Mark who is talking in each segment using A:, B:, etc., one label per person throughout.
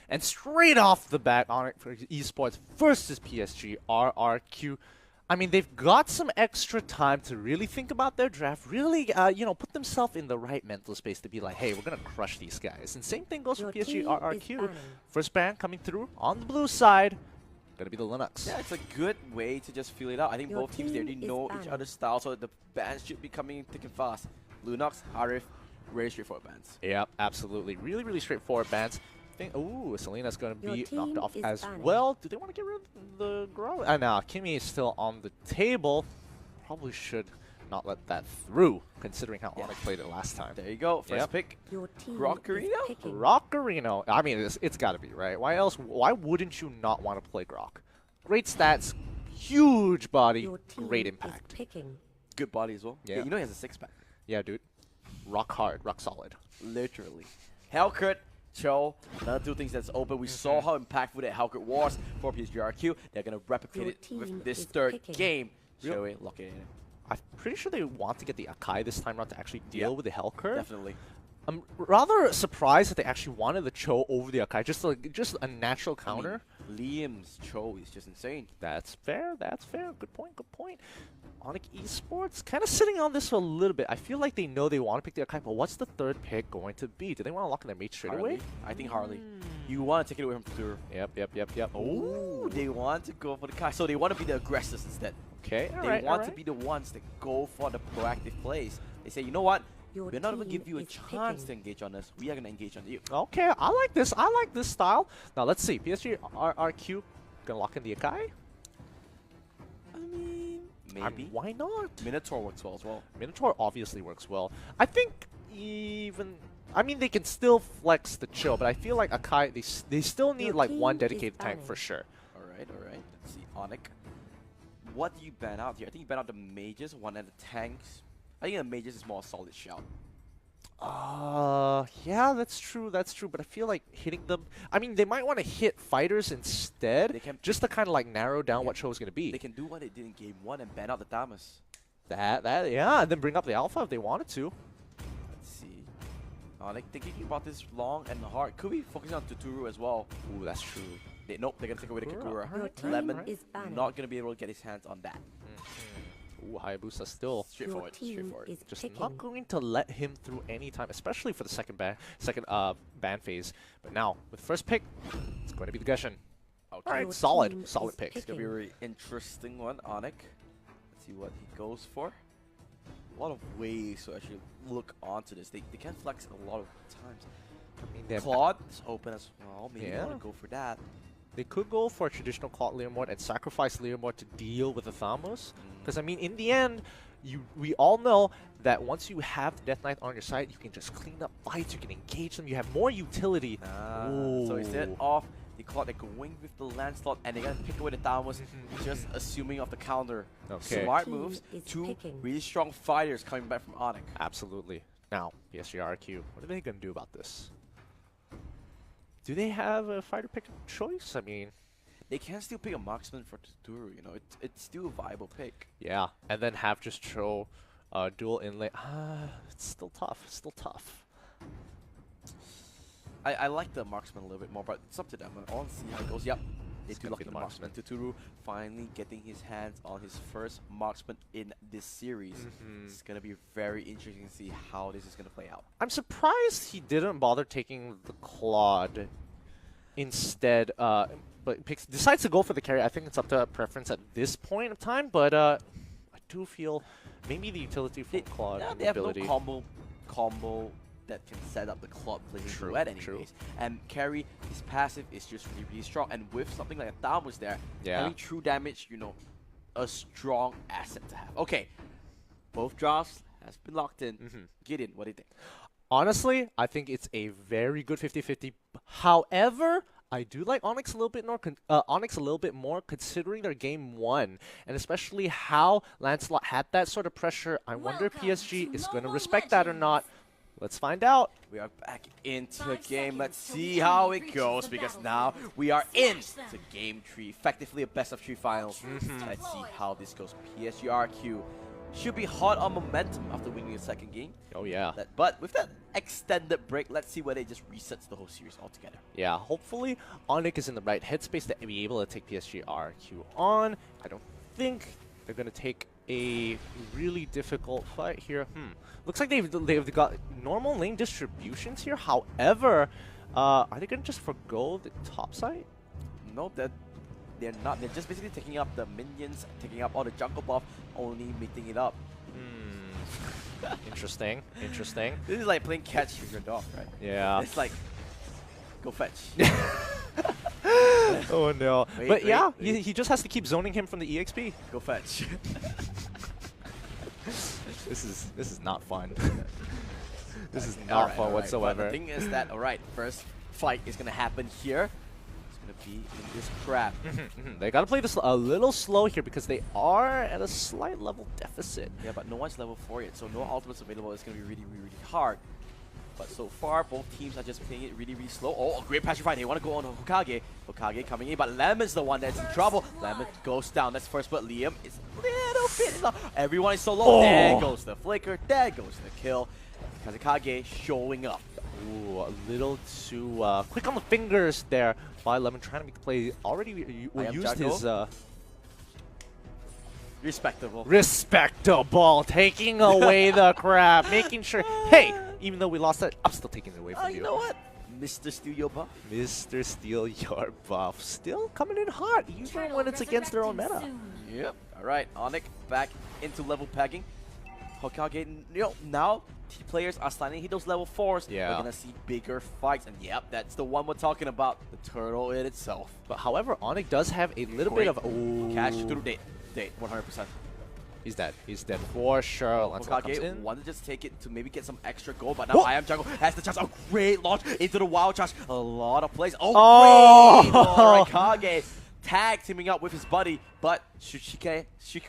A: And straight off the bat, ONIC for Esports versus PSG RRQ. I mean, they've got some extra time to really think about their draft, really, put themselves in the right mental space to be like, hey, we're going to crush these guys. And same thing goes for PSG RRQ. First ban coming through on the blue side, going to be the Linux.
B: Yeah, it's a good way to just feel it out. I think both teams, they already know each other's style, so the bans should be coming thick and fast. Lunox, Arif, very straightforward bans.
A: Yep, absolutely. Really, really straightforward bans. Ooh, Selena's going to be knocked off as well. Do they want to get rid of the Grow? No, Kimmy is still on the table. Probably should not let that through, considering how ONIC played it last time.
B: There you go. First pick. Grockerino?
A: Grockerino. I mean, it's got to be, right? Why else? Why wouldn't you not want to play Grok? Great stats, huge body, great impact.
B: Good body as well.
A: Yeah.
B: You know he has a six-pack.
A: Yeah, dude. Rock hard, rock solid.
B: Literally. Hellcut. Cho, another two things that's open. We saw how impactful that Hellcut was for PSG RRQ. They're going to replicate it with this third game. Show it, lock it in.
A: I'm pretty sure they want to get the Akai this time around to actually deal with the Hellcut.
B: Definitely.
A: I'm rather surprised that they actually wanted the Cho over the Akai, just a natural counter.
B: I mean, Liam's Cho is just insane.
A: That's fair, that's fair. Good point, good point. ONIC Esports kind of sitting on this for a little bit. I feel like they know they want to pick the Akai, but what's the third pick going to be? Do they want to lock in their mate straight away?
B: I think Harley. You want to take it away from Futuro.
A: Yep.
B: Oh, they want to go for the Kai. So they want to be the aggressors instead.
A: Okay,
B: They want to be the ones that go for the proactive plays. They say, you know what? We're not going to give you a chance to engage on us. We are going to engage on you.
A: Okay, I like this. I like this style. Now let's see. PSG RRQ gonna lock in the Akai?
B: I mean, maybe.
A: I mean, why not?
B: Minotaur works well as well.
A: Minotaur obviously works well. I think even... I mean, they can still flex the Chill, but I feel like Akai, they still need like one dedicated tank for sure.
B: Alright. Let's see. ONIC. What do you ban out here? I think you ban out the mages, one of the tanks. I think the mages is more a solid shout.
A: Yeah, that's true, but I feel like hitting them... I mean, they might want to hit fighters instead,
B: they can,
A: just to kind of like narrow down what Cho is going to be.
B: They can do what they did in game 1 and ban out the Damas.
A: Yeah, and then bring up the Alpha if they wanted to.
B: Let's see. Like thinking about this long and hard. Could be focusing on Tuturu as well.
A: Ooh, that's true.
B: Nope, they're going to take away the Kagura. Lemon is not going to be able to get his hands on that.
A: Ooh, Hayabusa still
B: straightforward.
A: Just not going to let him through any time, especially for the second ban phase. But now, with first pick, it's going to be the Gushin.
B: Okay.
A: Alright, solid pick.
B: It's going to be a very interesting one, ONIC. Let's see what he goes for. A lot of ways to actually look onto this. They can flex a lot of times. I mean, Claude is open as well. Maybe they want to go for that.
A: They could go for a traditional Claude Leomord and sacrifice Leomord to deal with the Thamos. Because, I mean, in the end, we all know that once you have the Death Knight on your side, you can just clean up fights, you can engage them, you have more utility.
B: So instead of the Claude, they're going with the Lancelot, and they're going to pick away the Thamos, just assuming off the counter.
A: Okay.
B: Smart moves, two really strong fighters coming back from ONIC.
A: Absolutely. Now, PSG RRQ, what are they going to do about this? Do they have a fighter pick choice? I mean...
B: They can still pick a marksman for Tuturu, you know. It's still a viable pick.
A: Yeah, and then have just Cho dual inlay. It's still tough.
B: I like the marksman a little bit more, but it's up to them. I want to see how it goes. Yep, they do lock the marksman. Tuturu finally getting his hands on his first marksman in this series. It's going to be very interesting to see how this is going to play out.
A: I'm surprised he didn't bother taking the Claude instead, but decides to go for the carry. I think it's up to preference at this point of time, but I do feel maybe the utility for Claude and
B: they
A: ability.
B: Have no combo that can set up the Claude playing duet anyways. And carry, his passive is just really strong, and with something like a Thamos there, having true damage, you know, a strong asset to have. Okay, both drafts has been locked in. Gideon, what do you think?
A: Honestly, I think it's a very good 50-50. However, I do like ONIC a little bit more considering their game 1, and especially how Lancelot had that sort of pressure. I wonder if PSG is going to respect that or not. Let's find out.
B: We are back into the game. Let's see how it goes, because now we are into game 3, effectively a best of 3 finals. Let's see how this goes. PSG RRQ should be hot on momentum after winning the second game.
A: Oh yeah.
B: But with that extended break, let's see whether it just resets the whole series altogether.
A: Yeah, hopefully ONIC is in the right headspace to be able to take PSG RRQ on. I don't think they're going to take a really difficult fight here. Looks like they've got normal lane distributions here. However, are they going to just forgo the top side?
B: No, they're not. They're just basically taking up the minions, taking up all the jungle buff, only meeting it up.
A: Interesting. Interesting.
B: This is like playing catch with your dog, right?
A: Yeah.
B: It's like, go fetch.
A: Oh no. But yeah, he just has to keep zoning him from the EXP.
B: Go fetch.
A: This is not fun. This is not fun whatsoever.
B: But the thing is that, alright, first fight is gonna happen here. It's gonna be in this crap.
A: They gotta play this a little slow here because they are at a slight level deficit.
B: Yeah, but no one's level 4 yet, so no ultimates available. It's gonna be really hard. But so far, both teams are just playing it really slow. Oh, a great passive fight. They want to go on Hokage. Hokage coming in, but Lemon's the one that's in trouble. Lemon goes down. That's first, but Liam is a little bit low. Everyone is so low. There goes the flicker. There goes the kill. Kazekage showing up.
A: Ooh, a little too quick on the fingers there by Lemon, trying to make the play. Already used his... Respectable, taking away the crap, making sure, hey, even though we lost that, I'm still taking it away from you.
B: You know what? Mr. Steal Your Buff.
A: Mr. Steal Your Buff. Still coming in hot, even when it's against their own meta.
B: Yep. Alright, ONIC back into level pegging. Hokage, now players are starting to hit those level 4s.
A: Yeah.
B: We're going to see bigger fights. And yep, that's the one we're talking about. The turtle in itself.
A: But however, ONIC does have a little bit of...
B: Cash through date, 100%.
A: He's dead. He's dead for sure.
B: Hokage wanted to just take it to maybe get some extra gold, but now I Am Jungle has the chance. A great launch into the wild charge. A lot of plays. Oh, great! Hokage tag teaming up with his buddy, but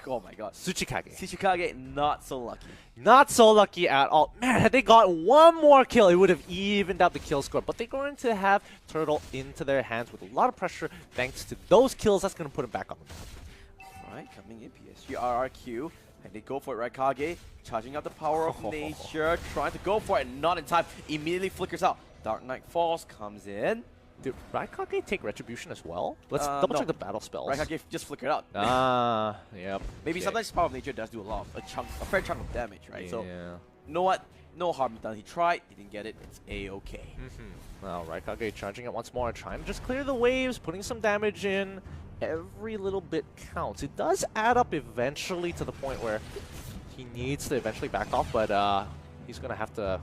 B: oh my god. Tsuchikage not so lucky.
A: Not so lucky at all. Man, had they got one more kill, it would have evened out the kill score. But they're going to have Turtle into their hands with a lot of pressure thanks to those kills. That's going to put him back on the map.
B: Alright, coming in PSG RRQ. And they go for it, Raikage, charging up the power of nature, trying to go for it, not in time. Immediately flickers out. Dark Knight Falls comes in.
A: Did Raikage take Retribution as well? Let's double check the battle spells.
B: Raikage just flickered out.
A: Yep.
B: Maybe sometimes Power of Nature does do a fair chunk of damage, right?
A: Yeah.
B: So, you know what? No harm done. He tried, he didn't get it. It's A-okay.
A: Now Raikage charging it once more, trying to just clear the waves, putting some damage in. Every little bit counts. It does add up eventually to the point where he needs to eventually back off, but he's going to have to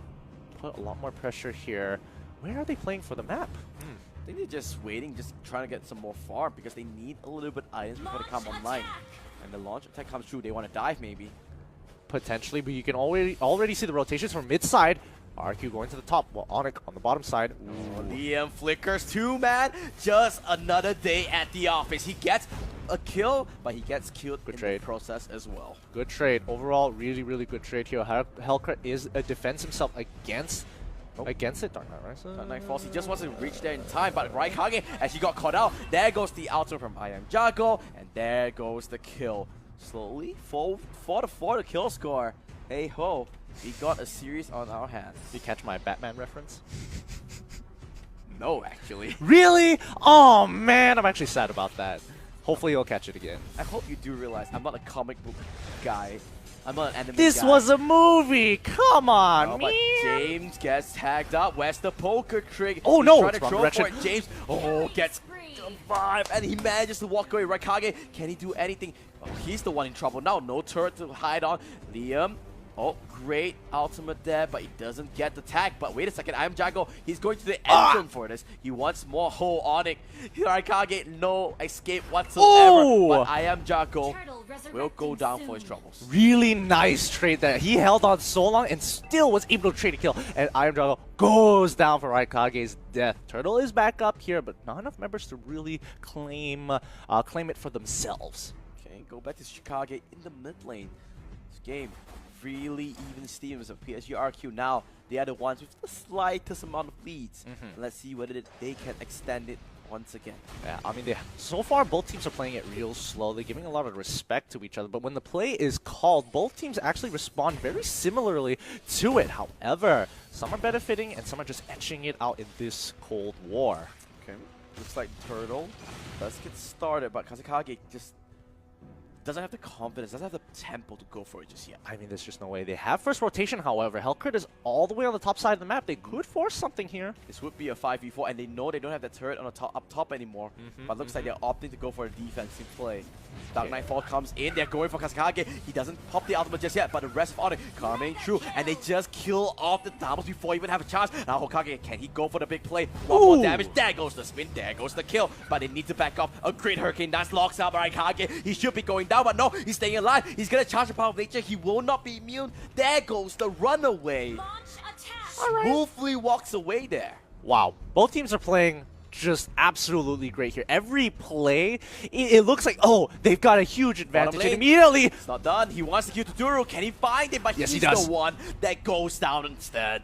A: put a lot more pressure here. Where are they playing for the map?
B: I think they're just waiting, just trying to get some more farm because they need a little bit items before they come online. And the launch attack comes through. They want to dive maybe.
A: Potentially, but you can already see the rotations from mid side. RQ going to the top, while ONIC on the bottom side.
B: Liam flickers too, man. Just another day at the office. He gets a kill, but he gets killed in the process as well.
A: Good trade. Overall, really good trade here. Hellcat is defends himself against it. Dark Knight, right?
B: Dark Knight Falls. He just wants to reach there in time, but Raikage, as he got caught out, there goes the ultimate from I Am Jago, and there goes the kill. Slowly, 4-4 the kill score. Hey ho. We got a series on our hands.
A: Did you catch my Batman reference?
B: No, actually.
A: Really? Oh man, I'm actually sad about that. Hopefully you'll catch it again.
B: I hope you do realize I'm not a comic book guy. I'm not an anime
A: This
B: guy.
A: was a movie! Come on, man!
B: But James gets tagged up. Where's the poker trick?
A: Oh
B: He's
A: no,
B: trying
A: it's
B: to
A: wrong
B: throw
A: direction.
B: for it. James, gets survived, and he manages to walk away. Raikage, can he do anything? Oh, he's the one in trouble now. No turret to hide on. Liam, great ultimate there, but he doesn't get the tag. But wait a second, I Am Jago. He's going to the end zone for this. He wants more whole ONIC. Raikage, no escape whatsoever. But I Am Jago will go down for his troubles.
A: Really nice trade there. He held on so long and still was able to trade a kill. And I Am Jago goes down for Raikage's death. Turtle is back up here, but not enough members to really claim it for themselves.
B: Okay, go back to Chicago in the mid lane. This game really even Stevens of PSG RRQ now. They are the ones with the slightest amount of leads. Let's see whether they can extend it once again.
A: Yeah, I mean, so far both teams are playing it real slowly, giving a lot of respect to each other. But when the play is called, both teams actually respond very similarly to it. However, some are benefiting and some are just etching it out in this Cold War.
B: Okay, looks like Turtle does get started, but Kazekage just doesn't have the confidence, doesn't have the tempo to go for it just yet.
A: I mean, there's just no way. They have first rotation, however. Hellcrit is all the way on the top side of the map. They could force something here.
B: This would be a 5v4, and they know they don't have that turret on the top, up top anymore. But looks like they're opting to go for a defensive play. Dark Knightfall comes in, they're going for Kazekage. He doesn't pop the ultimate just yet, but the rest of ONIC coming through, and they just kill off the Damos before even have a chance. Now Hokage, can he go for the big play? One more damage, there goes the spin, there goes the kill. But they need to back up. A great Hurricane Dance locks out Kage. He should be going down, but no, he's staying alive. He's gonna charge the power of nature. He will not be immune. There goes the runaway. Smoothly walks away there.
A: Wow, both teams are playing just absolutely great here. Every play, it looks like, oh, they've got a huge advantage. And immediately,
B: it's not done. He wants to kill Tuturu. Can he find it? But
A: yes,
B: he's
A: he does.
B: The one that goes down instead.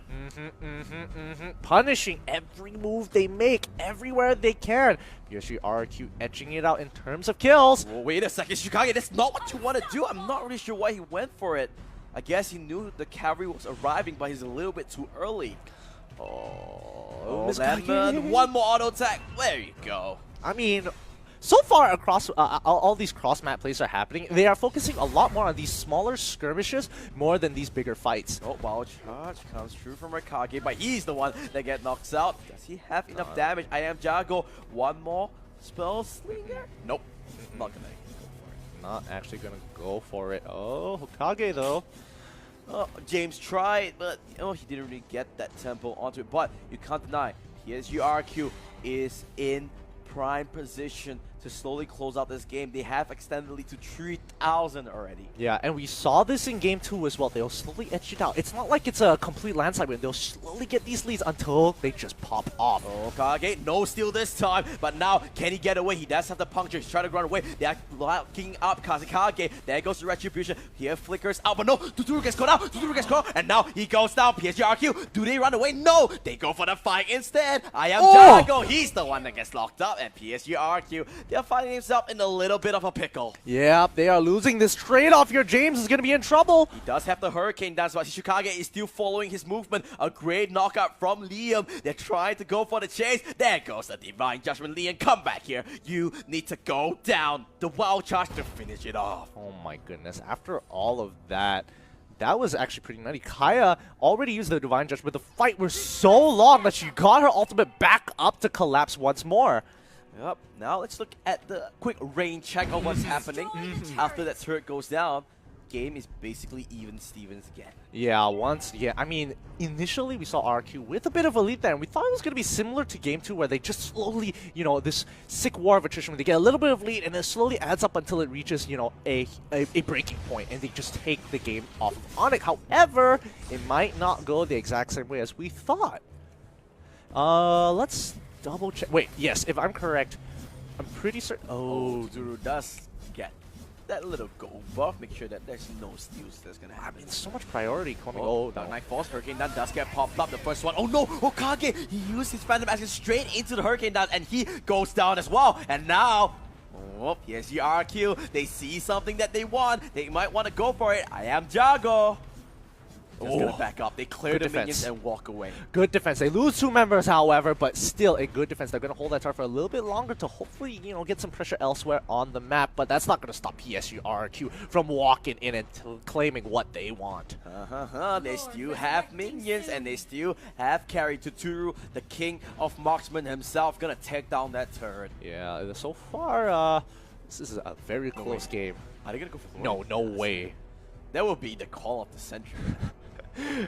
A: Punishing every move they make, everywhere they can. PSG RRQ etching it out in terms of kills.
B: Well, wait a second, Shikage, that's not what you want to do. I'm not really sure why he went for it. I guess he knew the cavalry was arriving, but he's a little bit too early. Oh, Lemon, one more auto attack. There you go.
A: I mean, so far across all these cross-map plays are happening. They are focusing a lot more on these smaller skirmishes more than these bigger fights.
B: Oh, wild charge comes through from Raikage, but he's the one that gets knocked out. Does he have enough damage? I am Jago. One more spell slinger? Nope. Not gonna go for it.
A: Not actually gonna go for it. Oh, Hokage though.
B: James tried, but he didn't really get that tempo onto it. But you can't deny, PSG RRQ is in prime position to slowly close out this game. They have extended the lead to 3,000 already.
A: Yeah, and we saw this in game 2 as well. They'll slowly etch it out. It's not like it's a complete landslide win. They'll slowly get these leads until they just pop off.
B: Oh, Kage, no steal this time. But now, can he get away? He does have the puncture. He's trying to run away. They are locking up Kazekage. There goes the retribution. Here flickers out, but no, Tuturu gets caught out. Tuturu gets caught, and now he goes down. PSG RRQ, do they run away? No, they go for the fight instead. I am Jago. He's the one that gets locked up, and PSG RRQ, they're finding himself in a little bit of a pickle.
A: Yeah, they are losing this trade-off here. James is going to be in trouble.
B: He does have the Hurricane Dance, but Shikage is still following his movement. A great knockout from Liam. They're trying to go for the chase. There goes the Divine Judgment. Liam, come back here. You need to go down. The wild charge to finish it off.
A: Oh my goodness. After all of that, that was actually pretty nutty. Kaya already used the Divine Judgment, but the fight was so long that she got her ultimate back up to collapse once more.
B: Yep. Now let's look at the quick range check of what's happening after that turret goes down. Game is basically even Stevens again.
A: Yeah, I mean, initially we saw RRQ with a bit of a lead there, and we thought it was going to be similar to Game 2, where they just slowly, this sick war of attrition, where they get a little bit of lead, and then slowly adds up until it reaches, a breaking point, and they just take the game off of ONIC. However, it might not go the exact same way as we thought. Let's double check. Wait, yes, if I'm correct, I'm pretty certain.
B: Oh, Zuru does get that little gold buff. Make sure that there's no steals that's gonna happen.
A: I mean, so much priority coming.
B: Dark Knight Falls, Hurricane Dance does get popped up. The first one. Oh no, Hokage! He used his Phantom Action straight into the Hurricane Dance, and he goes down as well. And now, PSG RRQ, they see something that they want. They might want to go for it. I am Jago. Just gonna back up. They clear the minions and walk away.
A: Good defense. They lose 2 members, however, but still a good defense. They're gonna hold that tower for a little bit longer to hopefully, get some pressure elsewhere on the map. But that's not gonna stop PSG RRQ from walking in and claiming what they want.
B: They still have minions, and they still have carry Tuturu, the king of marksmen himself, gonna take down that turret.
A: Yeah. So far, this is a very close game.
B: Are they gonna go for the
A: No way.
B: That will be the call of the century.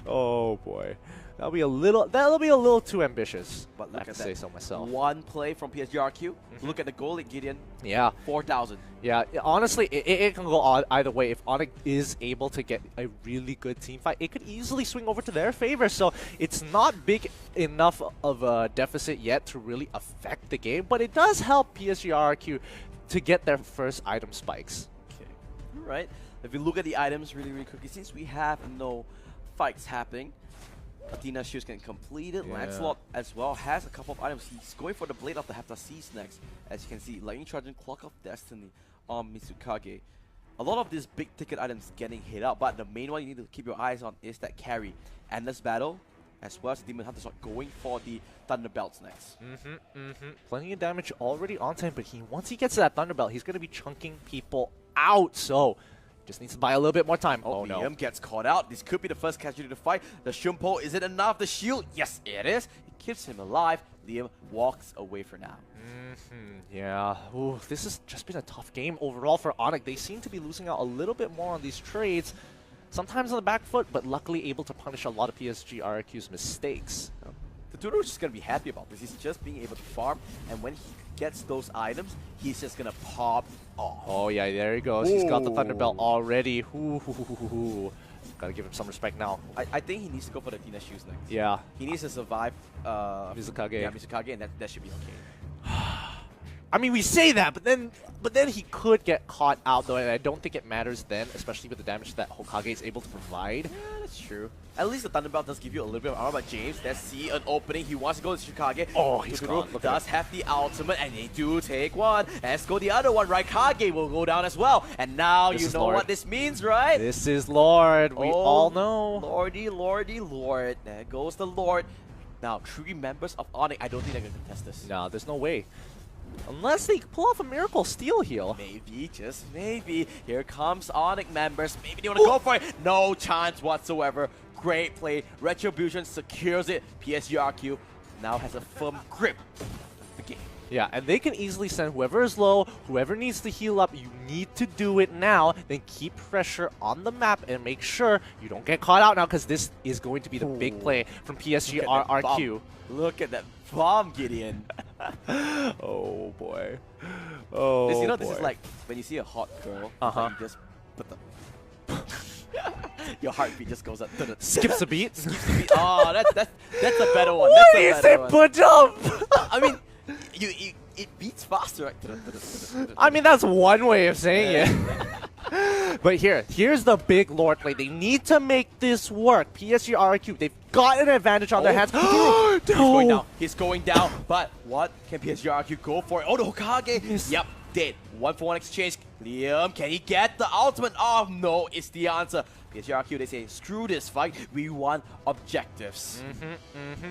A: Oh boy, that'll be a little too ambitious.
B: But look
A: I can say so myself.
B: One play from PSG RRQ. Look at the goal at Gideon.
A: Yeah,
B: 4,000.
A: Yeah, honestly, it can go either way. If ONIC is able to get a really good team fight, it could easily swing over to their favor. So it's not big enough of a deficit yet to really affect the game, but it does help PSG RRQ to get their first item spikes.
B: Okay, all right. If you look at the items really quickly, since we have no fights happening, Athena's shoes can complete it. Lancelot as well has a couple of items. He's going for the Blade of the Heptaseas next. As you can see, Lightning Charge and Clock of Destiny on Mizukage. A lot of these big ticket items getting hit out, but the main one you need to keep your eyes on is that carry. Endless Battle, as well as the Demon Hunters are going for the Thunderbelts next.
A: Plenty of damage already on time, but once he gets to that Thunderbelt, he's going to be chunking people out. So just needs to buy a little bit more time. Oh no.
B: Liam gets caught out. This could be the first casualty to fight. The Shumpo, is it enough? The shield? Yes, it is. It keeps him alive. Liam walks away for now.
A: Yeah. Ooh, this has just been a tough game overall for ONIC. They seem to be losing out a little bit more on these trades. Sometimes on the back foot, but luckily able to punish a lot of PSG RRQ's mistakes.
B: Tuturu is just going to be happy about this. He's just being able to farm, and when he gets those items, he's just going to pop off.
A: Oh yeah, there he goes. He's got the Thunderbelt already. Gotta give him some respect now.
B: I think he needs to go for the Athena shoes next.
A: Yeah.
B: He needs to survive
A: Mizukage.
B: Yeah, Mizukage, and that should be okay.
A: I mean, we say that, but then he could get caught out though, and I don't think it matters then, especially with the damage that Hokage is able to provide.
B: Yeah, that's true. At least the Thunderbelt does give you a little bit of armor, but James, let's see an opening. He wants to go to Chicago.
A: Oh, he's gone.
B: Tuturu does have the ultimate, and they do take one. Let's go the other one. Raikage will go down as well. And now you know what this means, right?
A: This is Lord. We all know.
B: Lordy, lordy, Lord. There goes the Lord. Now, 3 members of ONIC, I don't think they're going to contest this.
A: No, there's no way. Unless they pull off a miracle steal heal.
B: Maybe, just maybe. Here comes ONIC members. Maybe they want to go for it. No chance whatsoever. Great play. Retribution secures it. PSG RRQ now has a firm grip of the game.
A: Yeah, and they can easily send whoever is low, whoever needs to heal up, you need to do it now. Then keep pressure on the map and make sure you don't get caught out now, because this is going to be the big play from PSG RRQ.
B: Look at that bomb, Gideon.
A: Oh boy. Oh
B: this, you know,
A: boy.
B: this is like when you see a hot girl, like you just put the your heartbeat just goes up.
A: Skips a beat.
B: Skips a beat. Oh, that's a better one.
A: What do you say, put up?
B: I mean, it beats faster. Right?
A: I mean, that's one way of saying it. But here's the big Lord play. They need to make this work. PSG RRQ, they've got an advantage on their hands.
B: He's going down. He's going down. But what can PSG RRQ go for? Oh, the Hokage.
A: Yes.
B: Yep, dead. 1-for-1 exchange. Liam, can he get the ultimate? Oh, no, it's the answer. PSG RRQ, they say, screw this fight. We want objectives.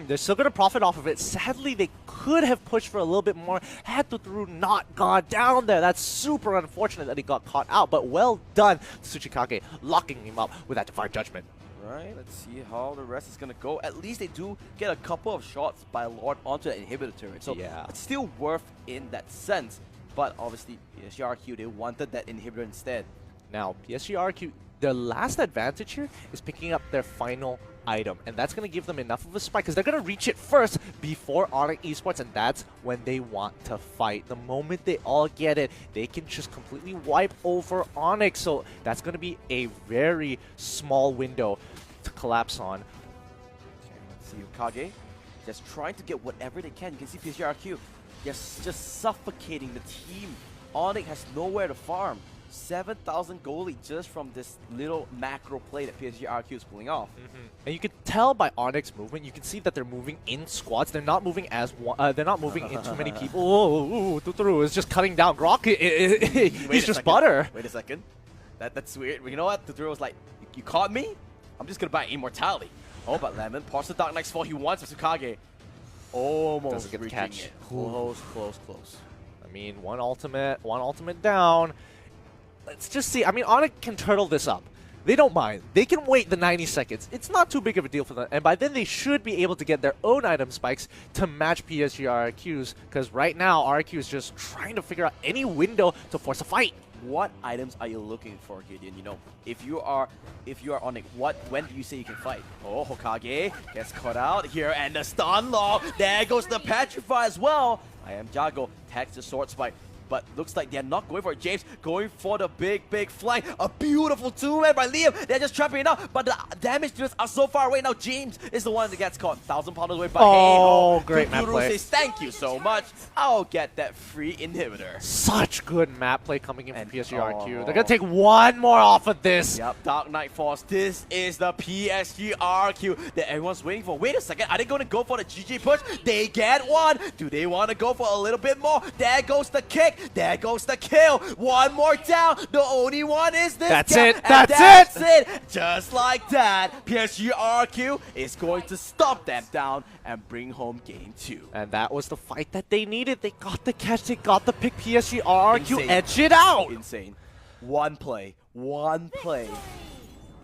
A: They're still going to profit off of it. Sadly, they could have pushed for a little bit more had Tuturu not gone down there. That's super unfortunate that he got caught out, but well done. Tsuchikage locking him up with that Divine Judgment.
B: Right, let's see how the rest is going to go. At least they do get a couple of shots by Lord onto the inhibitor turret. So
A: yeah,
B: it's still worth in that sense. But obviously, PSG RRQ, they wanted that inhibitor instead.
A: Now, PSG RRQ, their last advantage here is picking up their final item, and that's going to give them enough of a spike because they're going to reach it first before ONIC Esports, and that's when they want to fight. The moment they all get it, they can just completely wipe over ONIC, so that's going to be a very small window to collapse on.
B: Okay, let's see Kage just trying to get whatever they can. You can see PSG RRQ just suffocating the team. ONIC has nowhere to farm. 7,000 goalie just from this little macro play that PSG RRQ is pulling off.
A: And you can tell by Onyx's movement, you can see that they're moving in squads. They're not moving as they're not moving in too many people. Oh, Tuturu is just cutting down Grok. He's just butter.
B: Wait a second. That's weird. You know what? Tuturu was like, you caught me? I'm just gonna buy immortality. Oh, but Lemon parts the Dark Knight's fall. He wants Tsukage. Almost
A: doesn't get the catch.
B: It. Close, close, close.
A: I mean, one ultimate down. Let's just see. I mean, ONIC can turtle this up. They don't mind. They can wait the 90 seconds. It's not too big of a deal for them. And by then, they should be able to get their own item spikes to match PSG RRQ's. Because right now, RRQ is just trying to figure out any window to force a fight.
B: What items are you looking for, Gideon? You know, if you are ONIC, when do you say you can fight? Oh, Hokage gets caught out here, and the stun lock. There goes the Petrify as well. I am Jago. Tags the sword spike. but looks like they're not going for it. James going for the big flank. A beautiful two-man by Liam. They're just trapping it out, but the damage dealers are so far away. Now James is the one that gets caught. 1,000 pounders away, but hey,
A: great map play.
B: Says, thank you so much. I'll get that free inhibitor.
A: Such good map play coming in from PSG RRQ. They're gonna take one more off of this.
B: Yep, Dark Knight Force. This is the PSG RRQ that everyone's waiting for. Wait a second, are they gonna go for the GG push? They get one. Do they want to go for a little bit more? There goes the kick. There goes the kill. One more down. The only one is this.
A: That's
B: guy.
A: it.
B: And
A: That's
B: it. Just like that, PSG RRQ is going to stop them down and bring home game 2.
A: And that was the fight that they needed. They got the catch. They got the pick. PSG RRQ
B: Insane.
A: edge it out.
B: Insane. One play,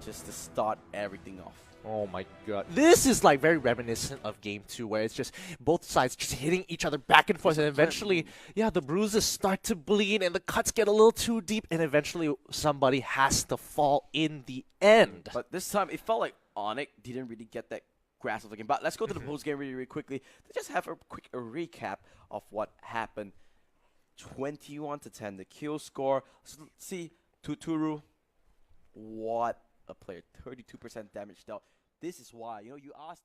B: just to start everything off.
A: Oh my god. This is like very reminiscent of game 2, where it's just both sides just hitting each other back and forth, and eventually, yeah, the bruises start to bleed and the cuts get a little too deep, and eventually somebody has to fall in the end.
B: But this time it felt like ONIC didn't really get that grasp of the game. But let's go to the post game really quickly to just have a quick recap of what happened. 21-10, the kill score. So let's see, Tuturu, what a player, 32% damage dealt. This is why, you asked